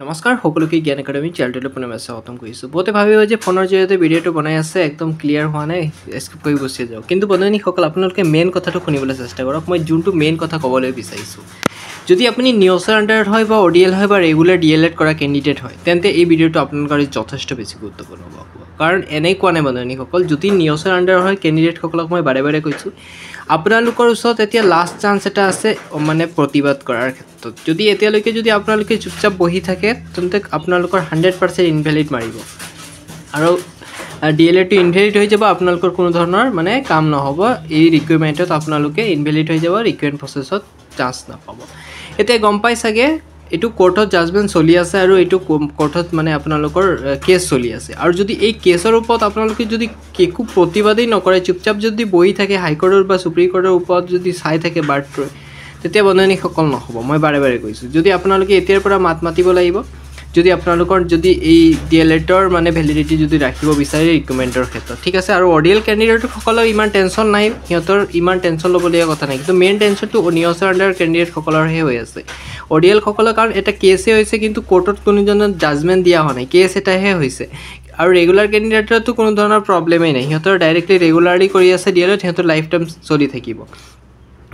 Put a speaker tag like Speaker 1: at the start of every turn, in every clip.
Speaker 1: নমস্কাৰ সকলোকে জ্ঞান একাডেমি চেনেলটোলৈ পুনৰ স্বাগতম কৰিছোঁ। বহুতে ভাবিব যে ফোনৰ জৰিয়তে ভিডিঅ'টো বনাই আছে একদম ক্লিয়াৰ হোৱা নাই, স্কিপ কৰি গুচি যাওক। কিন্তু বন্ধুসকল আপোনালোকে মেইন কথাটো শুনিবলৈ চেষ্টা কৰক। মই যোনটো মেইন কথা ক'বলৈ বিচাৰিছোঁ, যদি আপুনি নিউজৰ আণ্ডাৰত হয় বা অডিএল হয় বা ৰেগুলাৰ DLED কৰা কেণ্ডিডেট হয়, তেন্তে এই ভিডিঅ'টো আপোনালোকৰ কাৰণে যথেষ্ট বেছি গুৰুত্বপূৰ্ণ হ'ব। কাৰণ এনেই কোৱা নাই বন্ধুসকল, যদি নিউজৰ আণ্ডাৰ হয় কেণ্ডিডেটসকলক মই বাৰে বাৰে কৈছোঁ, আপোনালোকৰ ওচৰত এতিয়া লাষ্ট চান্স এটা আছে মানে প্ৰতিবাদ কৰাৰ ক্ষেত্ৰত। যদি এতিয়ালৈকে যদি আপোনালোকে চুপচাপ বহি থাকে, তেন্তে আপোনালোকৰ 100% ইনভেলিড মাৰিব আৰু DLEDটো ইনভেলিড হৈ যাব। আপোনালোকৰ কোনো ধৰণৰ মানে কাম নহ'ব। এই ৰিকুৱাৰমেণ্টত আপোনালোকে ইনভেলিড হৈ যাব, ৰিকুৱাৰমেণ্ট প্ৰচেছত চান্স নাপাব। এতিয়া গম পাই চাগে এইটো কোৰ্টত জাজমেণ্ট চলি আছে আৰু এইটো কোৰ্টত মানে আপোনালোকৰ কেছ চলি আছে। আৰু যদি এই কেছৰ ওপৰত আপোনালোকে যদি একো প্ৰতিবাদেই নকৰে, চুপচাপ যদি বহি থাকে হাইকোৰ্টৰ বা সুপ্ৰিম কোৰ্টৰ ওপৰত যদি চাই থাকে বাৰ্ডটোৱে, তেতিয়া বন্ধুসকল নহ'ব। মই বাৰে বাৰে কৈছোঁ, যদি আপোনালোকে এতিয়াৰ পৰা মাত মাতিব লাগিব, যদি আপোনালোকৰ যদি এই DLEDৰ মানে ভেলিডিটি যদি ৰাখিব বিচাৰে ৰিকুৱাৰমেণ্টৰ ক্ষেত্ৰত, ঠিক আছে। আৰু অডিএল কেণ্ডিডেটসকলৰ ইমান টেনশ্যন নাই, সিহঁতৰ ইমান টেনশ্যন ল'বলগীয়া কথা নাই। কিন্তু মেইন টেনশ্যনটো নিউজৰ আণ্ডাৰ কেণ্ডিডেটসকলৰহে হৈ আছে। অডিএলসকলৰ কাৰণ এটা কেছে হৈছে, কিন্তু কোৰ্টত কোনোজনৰ জাজমেণ্ট দিয়া হোৱা নাই, কেছ এটাহে হৈছে। আৰু ৰেগুলাৰ কেণ্ডিডেটৰতো কোনো ধৰণৰ প্ৰব্লেমেই নাই, সিহঁতৰ ডাইৰেক্টলি ৰেগুলাৰলি কৰি আছে DLED, সিহঁতৰ লাইফ টাইম চলি থাকিব।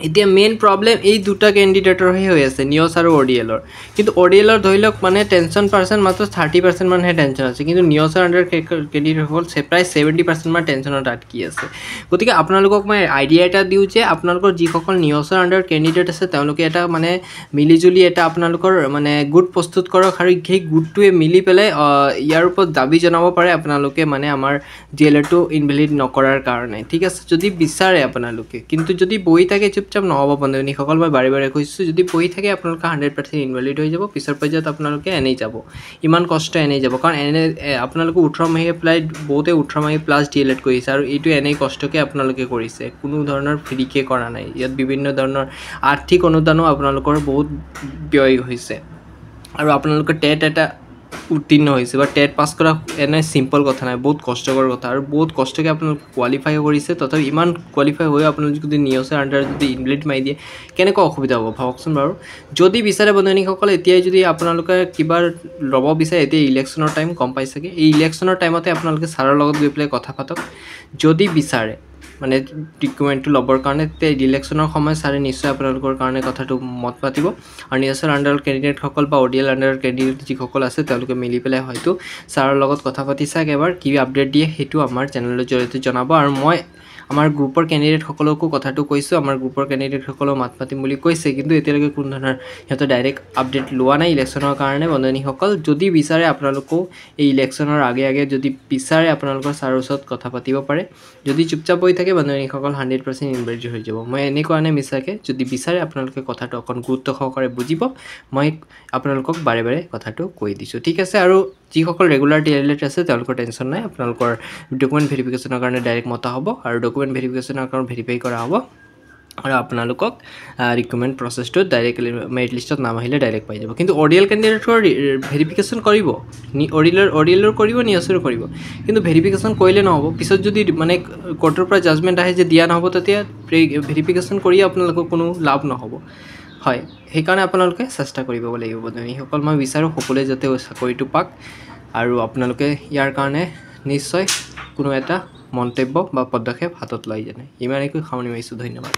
Speaker 1: এতিয়া মেইন প্ৰব্লেম এই দুটা কেণ্ডিডেটৰহে হৈ আছে, নিউজ আৰু অডিএলৰ। কিন্তু অডিএলৰ ধৰি লওক মানে টেনশ্যন পাৰ্চেণ্ট মাত্ৰ 30% মানহে টেনশ্যন আছে, কিন্তু নিউজৰ আণ্ডাৰ কেণ্ডিডেটসকল প্ৰায় 70% মান টেনশ্যনত আটকি আছে। গতিকে আপোনালোকক মই আইডিয়া এটা দিওঁ যে আপোনালোকৰ যিসকল নিউজৰ আণ্ডাৰ কেণ্ডিডেট আছে, তেওঁলোকে এটা মানে মিলিজুলি এটা আপোনালোকৰ মানে গোট প্ৰস্তুত কৰক আৰু সেই গোটটোৱে মিলি পেলাই ইয়াৰ ওপৰত দাবী জনাব পাৰে আপোনালোকে মানে আমাৰ DLEDটো ইনভেলিড নকৰাৰ কাৰণে, ঠিক আছে, যদি বিচাৰে আপোনালোকে। কিন্তু যদি বহি থাকে চুপচাপ নহ'ব বন্ধুসকল, মই বাৰে বাৰে কৈছোঁ, যদি বহি থাকে আপোনালোকে 100% ইনভেলিড হৈ যাব। পিছৰ পৰ্যায়ত আপোনালোকে এনেই যাব, ইমান কষ্ট এনেই যাব। কাৰণ আপোনালোকে 18 মাহে প্ৰায় বহুতে 18 মাহে প্লাছ DLED কৰিছে, আৰু এইটো এনেই কষ্টকৈ আপোনালোকে কৰিছে, কোনো ধৰণৰ ফ্ৰীকৈ কৰা নাই। ইয়াত বিভিন্ন ধৰণৰ আৰ্থিক অনুদানো আপোনালোকৰ বহুত ব্যয় হৈছে। আৰু আপোনালোকৰ টেট এটা উত্তীৰ্ণ হৈছে বা টেট পাছ কৰা এনে চিম্পল কথা নাই, বহুত কষ্টকৰ কথা। আৰু বহুত কষ্টকৈ আপোনালোকে কোৱালিফাই কৰিছে, তথাপি ইমান কোৱালিফাই হৈ আপোনালোকে যদি নিউজৰ আণ্ডাৰ যদি ইনভেলিড মাৰি দিয়ে, কেনেকুৱা অসুবিধা হ'ব ভাবকচোন বাৰু। যদি বিচাৰে বন্ধুসকল, এতিয়াই যদি আপোনালোকে কিবা ল'ব বিচাৰে, এতিয়া ইলেকশ্যনৰ টাইম গম পাই চাগে, এই ইলেকশ্যনৰ টাইমতে আপোনালোকে ছাৰৰ লগত গৈ পেলাই কথা পাতক। যদি বিচাৰে মানে ৰিকুৱাৰমেণ্টটো ল'বৰ কাৰণে, তেতিয়া ইলেকশ্যনৰ সময়ত ছাৰে নিশ্চয় আপোনালোকৰ কাৰণে কথাটো মত পাতিব। আৰু নিউজৰ আণ্ডাৰ কেণ্ডিডেটসকল বা অডিএল আণ্ডাৰ কেণ্ডিডেট যিসকল আছে, তেওঁলোকে মিলি পেলাই হয়তো ছাৰৰ লগত কথা পাতি চাওক এবাৰ, কি আপডেট দিয়ে সেইটো আমাৰ চেনেলৰ জৰিয়তে জনাব। আৰু মই আমাৰ গ্ৰুপৰ কেণ্ডিডেটসকলকো কথাটো কৈছোঁ, আমাৰ গ্ৰুপৰ কেণ্ডিডেটসকলেও মাত মাতিম বুলি কৈছে, কিন্তু এতিয়ালৈকে কোনো ধৰণৰ সিহঁতে ডাইৰেক্ট আপডেট লোৱা নাই ইলেকশ্যনৰ কাৰণে। বন্ধুসকল, যদি বিচাৰে আপোনালোকেও এই ইলেকশ্যনৰ আগে আগে যদি বিচাৰে আপোনালোকৰ ছাৰৰ ওচৰত কথা পাতিব পাৰে। যদি চুপচাপ হৈ থাকে বন্ধুসকল 100% ইনভেলিড হৈ যাব। মই এনেই কোৱা নাই মিছাকৈ, যদি বিচাৰে আপোনালোকে কথাটো অকণ গুৰুত্ব সহকাৰে বুজিব। মই আপোনালোকক বাৰে বাৰে কথাটো কৈ দিছোঁ, ঠিক আছে। আৰু যিসকল ৰেগুলাৰ DLED আছে তেওঁলোকৰ টেনশ্যন নাই, আপোনালোকৰ ডকুমেণ্ট ভেৰিফিকেশ্যনৰ কাৰণে ডাইৰেক্ট মতা হ'ব আৰু ডকুমেণ্ট ভেৰিফিকেশ্যনৰ কাৰণে ভেৰিফাই কৰা হ'ব। আৰু আপোনালোকক ৰিকুৱাৰমেণ্ট প্ৰচেছটো ডাইৰেক্ট মেৰিট লিষ্টত নাম আহিলে ডাইৰেক্ট পাই যাব। কিন্তু অডিএল কেণ্ডিডেটৰ ভেৰিফিকেশ্যন কৰিব, অডিএলৰ কৰিব, নিউজৰো কৰিব, কিন্তু ভেৰিফিকেশ্যন কৰিলে নহ'ব। পিছত যদি মানে কোৰ্টৰ পৰা জাজমেণ্ট আহে যে দিয়া নহ'ব, তেতিয়া ভেৰিফিকেশ্যন কৰি আপোনালোকৰ কোনো লাভ নহ'ব। হয়, সেইকাৰণে আপোনালোকে চেষ্টা কৰিব লাগিব বন্ধুসকল। মই বিচাৰোঁ সকলোৱে যাতে চাকৰিটো পাওক, আৰু আপোনালোকে ইয়াৰ কাৰণে নিশ্চয় কোনো এটা মন্তব্য বা পদক্ষেপ হাতত লৈ জানে। ইমানেকৈ সামৰণি মাৰিছোঁ, ধন্যবাদ।